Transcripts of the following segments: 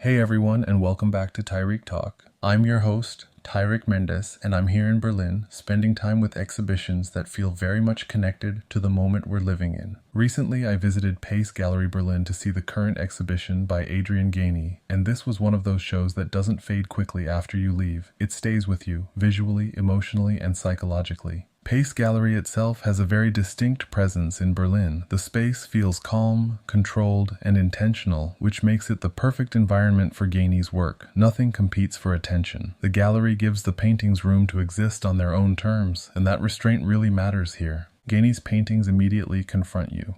Hey everyone, and welcome back to Tarik Talk. I'm your host, Tarik Mendes, and I'm here in Berlin, spending time with exhibitions that feel very much connected to the moment we're living in. Recently, I visited Pace Gallery Berlin to see the current exhibition by Adrian Gainey, and this was one of those shows that doesn't fade quickly after you leave. It stays with you, visually, emotionally, and psychologically. Pace Gallery itself has a very distinct presence in Berlin. The space feels calm, controlled, and intentional, which makes it the perfect environment for Gainey's work. Nothing competes for attention. The gallery gives the paintings room to exist on their own terms, and that restraint really matters here. Gainey's paintings immediately confront you.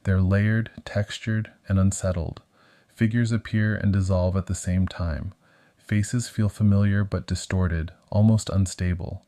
They're layered, textured, and unsettled. Figures appear and dissolve at the same time. Faces feel familiar but distorted, almost unstable.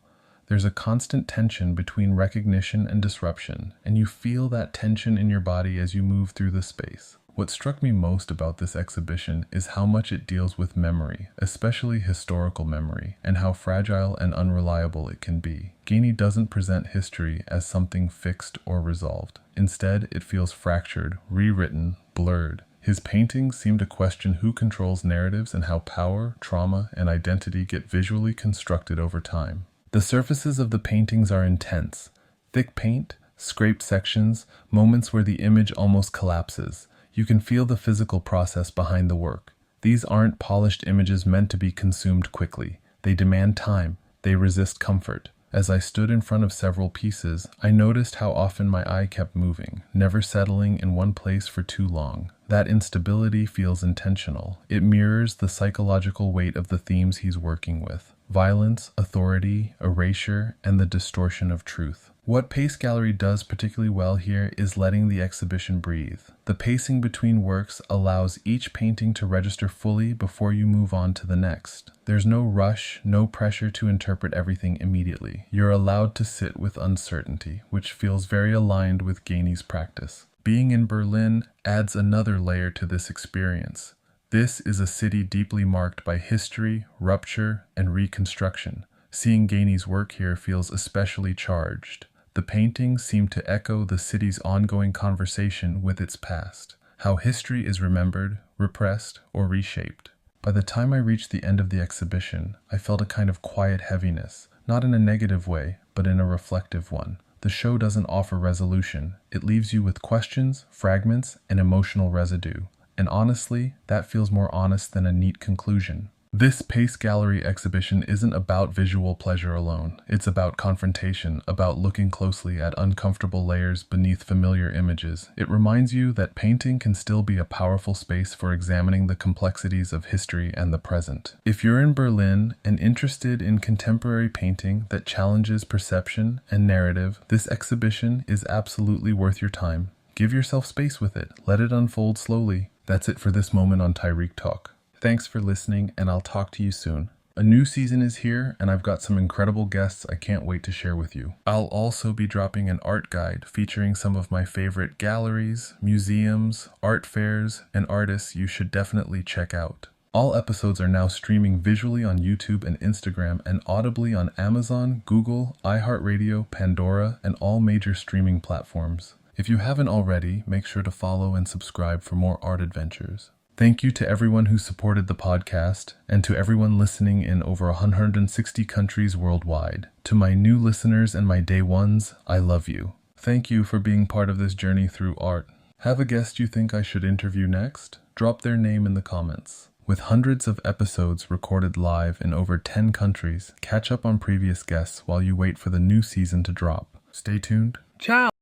There's a constant tension between recognition and disruption, and you feel that tension in your body as you move through the space. What struck me most about this exhibition is how much it deals with memory, especially historical memory, and how fragile and unreliable it can be. Gainey doesn't present history as something fixed or resolved. Instead, it feels fractured, rewritten, blurred. His paintings seem to question who controls narratives and how power, trauma, and identity get visually constructed over time. The surfaces of the paintings are intense. Thick paint, scraped sections, moments where the image almost collapses. You can feel the physical process behind the work. These aren't polished images meant to be consumed quickly. They demand time. They resist comfort. As I stood in front of several pieces, I noticed how often my eye kept moving, never settling in one place for too long. That instability feels intentional. It mirrors the psychological weight of the themes he's working with. Violence, authority, erasure, and the distortion of truth. What Pace Gallery does particularly well here is letting the exhibition breathe. The pacing between works allows each painting to register fully before you move on to the next. There's no rush, no pressure to interpret everything immediately. You're allowed to sit with uncertainty, which feels very aligned with Gainey's practice. Being in Berlin adds another layer to this experience. This is a city deeply marked by history, rupture, and reconstruction. Seeing Gainey's work here feels especially charged. The paintings seem to echo the city's ongoing conversation with its past, how history is remembered, repressed, or reshaped. By the time I reached the end of the exhibition, I felt a kind of quiet heaviness, not in a negative way, but in a reflective one. The show doesn't offer resolution. It leaves you with questions, fragments, and emotional residue. And honestly, that feels more honest than a neat conclusion. This Pace Gallery exhibition isn't about visual pleasure alone. It's about confrontation, about looking closely at uncomfortable layers beneath familiar images. It reminds you that painting can still be a powerful space for examining the complexities of history and the present. If you're in Berlin and interested in contemporary painting that challenges perception and narrative, this exhibition is absolutely worth your time. Give yourself space with it. Let it unfold slowly. That's it for this moment on Tarik Talk. Thanks for listening, and I'll talk to you soon. A new season is here, and I've got some incredible guests I can't wait to share with you. I'll also be dropping an art guide featuring some of my favorite galleries, museums, art fairs, and artists you should definitely check out. All episodes are now streaming visually on YouTube and Instagram and audibly on Amazon, Google, iHeartRadio, Pandora, and all major streaming platforms. If you haven't already, make sure to follow and subscribe for more art adventures. Thank you to everyone who supported the podcast and to everyone listening in over 160 countries worldwide. To my new listeners and my day ones, I love you. Thank you for being part of this journey through art. Have a guest you think I should interview next? Drop their name in the comments. With hundreds of episodes recorded live in over 10 countries, catch up on previous guests while you wait for the new season to drop. Stay tuned. Ciao!